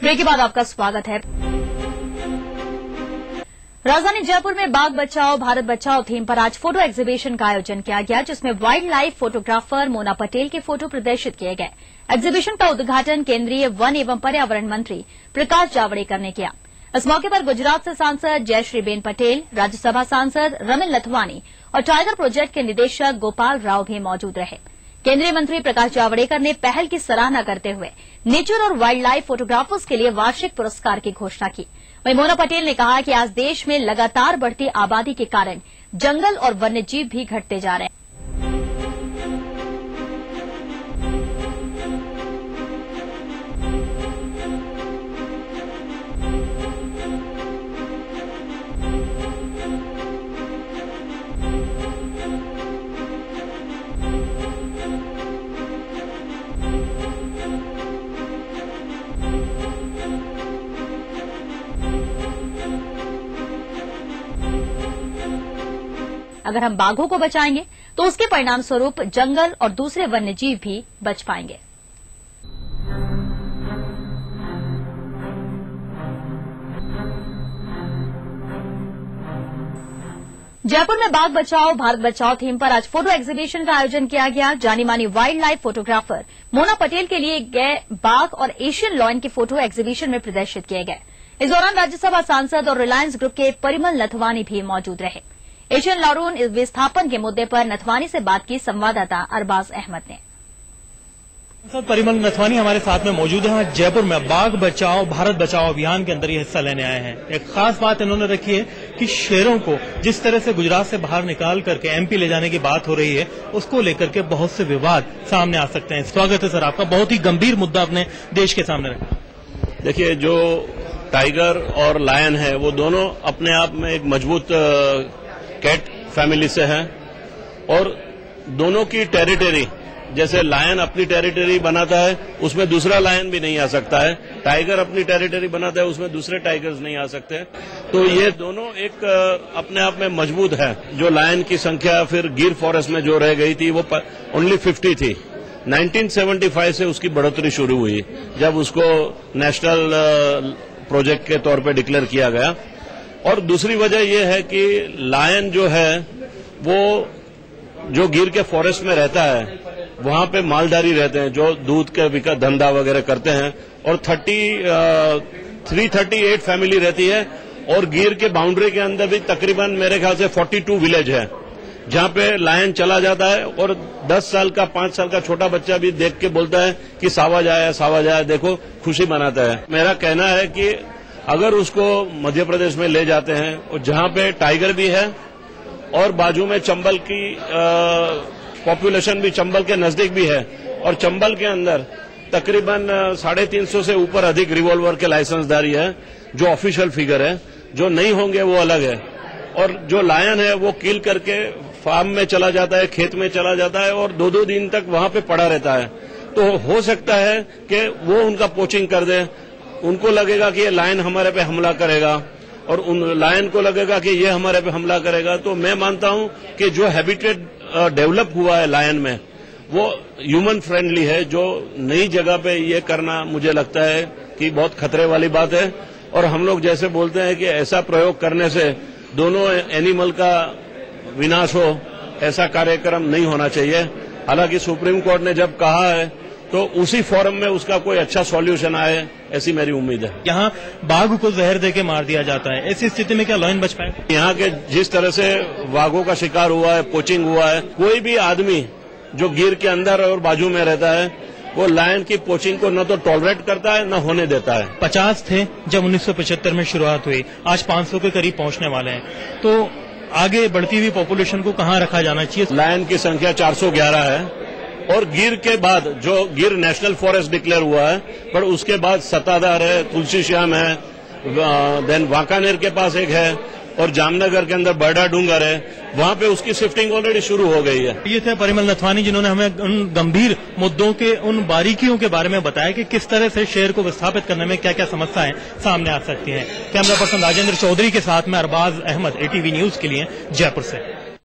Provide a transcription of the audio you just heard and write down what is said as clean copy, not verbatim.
Break के बाद आपका स्वागत है। राजधानी जयपुर में बाघ बचाओ भारत बचाओ थीम पर आज फोटो एग्जीबिशन का आयोजन किया गया, जिसमें wild life photographer Mona Patel के फोटो प्रदर्शित किए गए। एग्जीबिशन का उद्घाटन केंद्रीय वन एवं पर्यावरण मंत्री प्रकाश जावड़ेकर ने किया। इस मौके पर गुजरात से सांसद जयश्रीबेन पटेल, राज्यसभा सांसद रमिल लथवानी और टाइगर प्रोजेक्ट के निदेशक गोपाल राव भी मौजूद रहे। केंद्रीय मंत्री प्रकाश जावड़ेकर ने पहल की सराहना करते हुए नेचर और वाइल्ड लाइफ फोटोग्राफर्स के लिए वार्षिक पुरस्कार की घोषणा की। वहीं मोना पटेल ने कहा कि आज देश में लगातार बढ़ती आबादी के कारण जंगल और वन्यजीव भी घटते जा रहे हैं। अगर हम बाघों को बचाएंगे तो उसके परिणाम स्वरूप जंगल और दूसरे वन्यजीव भी बच पाएंगे। जयपुर में बाघ बचाओ भारत बचाओ थीम पर आज फोटो एग्जीबिशन का आयोजन किया गया। जानी मानी wild life photographer Mona Patel के लिए गए बाघ और एशियन लॉयन के फोटो एग्जीबिशन में प्रदर्शित किए गए। इस दौरान राज्यसभा सांसद और रिलायंस ग्रुप के परिमल नथवानी भी मौजूद रहे। एशियन लॉयन विस्थापन के मुद्दे पर नथवानी से बात की संवाददाता अरबाज अहमद ने। परिमल नथवानी हमारे साथ में मौजूद है। जयपुर में बाघ बचाओ भारत बचाओ अभियान के अंदर ये हिस्सा लेने आए हैं। एक खास बात इन्होंने रखी है कि शेरों को जिस तरह से गुजरात से बाहर निकाल करके एमपी ले जाने की बात हो रही है, उसको लेकर के बहुत से विवाद सामने आ सकते हैं। स्वागत है सर आपका। बहुत ही गंभीर मुद्दा अपने देश के सामने रखा। देखिए, जो टाइगर और लायन है वो दोनों अपने आप में एक मजबूत कैट फैमिली से हैं और दोनों की टेरिटरी, जैसे लायन अपनी टेरिटरी बनाता है उसमें दूसरा लायन भी नहीं आ सकता है, टाइगर अपनी टेरिटरी बनाता है उसमें दूसरे टाइगर्स नहीं आ सकते। तो ये दोनों एक अपने आप में मजबूत है। जो लायन की संख्या फिर गिर फॉरेस्ट में जो रह गई थी वो ओनली 50 थी। 1975 से उसकी बढ़ोतरी शुरू हुई जब उसको नेशनल प्रोजेक्ट के तौर पे डिक्लेयर किया गया। और दूसरी वजह यह है कि लायन जो है वो जो गिर के फॉरेस्ट में रहता है वहां पे मालधारी रहते हैं जो दूध के धंधा वगैरह करते हैं और 338 फैमिली रहती है। और गिर के बाउंड्री के अंदर भी तकरीबन मेरे ख्याल से 42 विलेज है जहां पे लायन चला जाता है और 10 साल का 5 साल का छोटा बच्चा भी देख के बोलता है कि सावज आया देखो, खुशी मनाता है। मेरा कहना है कि अगर उसको मध्य प्रदेश में ले जाते हैं और जहां पे टाइगर भी है और बाजू में चंबल की पॉपुलेशन भी चंबल के नजदीक भी है और चंबल के अंदर तकरीबन 350 से ऊपर अधिक रिवॉल्वर के लाइसेंसधारी है, जो ऑफिशियल फिगर है। जो नहीं होंगे वो अलग है। और जो लायन है वो किल करके फार्म में चला जाता है, खेत में चला जाता है और 2-2 दिन तक वहां पे पड़ा रहता है। तो हो सकता है कि वो उनका पोचिंग कर दे। उनको लगेगा कि ये लायन हमारे पे हमला करेगा और उन लायन को लगेगा कि ये हमारे पे हमला करेगा। तो मैं मानता हूं कि जो हैबिटेट डेवलप हुआ है लायन में वो ह्यूमन फ्रेंडली है। जो नई जगह पे ये करना मुझे लगता है कि बहुत खतरे वाली बात है। और हम लोग जैसे बोलते हैं कि ऐसा प्रयोग करने से दोनों एनिमल का विनाश हो, ऐसा कार्यक्रम नहीं होना चाहिए। हालांकि सुप्रीम कोर्ट ने जब कहा है तो उसी फोरम में उसका कोई अच्छा सॉल्यूशन आए, ऐसी मेरी उम्मीद है। यहाँ बाघ को जहर देके मार दिया जाता है, ऐसी स्थिति में क्या लायन बच पाए? यहाँ के जिस तरह से बाघों का शिकार हुआ है, पोचिंग हुआ है, कोई भी आदमी जो गिर के अंदर और बाजू में रहता है वो लायन की पोचिंग को न तो टॉलरेट करता है न होने देता है। 50 थे जब 1975 में शुरुआत हुई, आज 500 के करीब पहुंचने वाले हैं। तो आगे बढ़ती हुई पॉपुलेशन को कहाँ रखा जाना चाहिए? लायन की संख्या 411 है और गिर के बाद जो गिर नेशनल फॉरेस्ट डिक्लेयर हुआ है, पर उसके बाद सत्ताधार है, तुलसी श्याम है, देन वांकानेर के पास एक है और जामनगर के अंदर बर्डा डूंगर है, वहां पे उसकी शिफ्टिंग ऑलरेडी शुरू हो गई है। ये थे परिमल नथवानी जिन्होंने हमें उन गंभीर मुद्दों के, उन बारीकियों के बारे में बताया कि किस तरह से शेर को विस्थापित करने में क्या क्या समस्याएं सामने आ सकती हैं। कैमरा पर्सन राजेंद्र चौधरी के साथ में अरबाज अहमद, ATV न्यूज के लिए जयपुर से।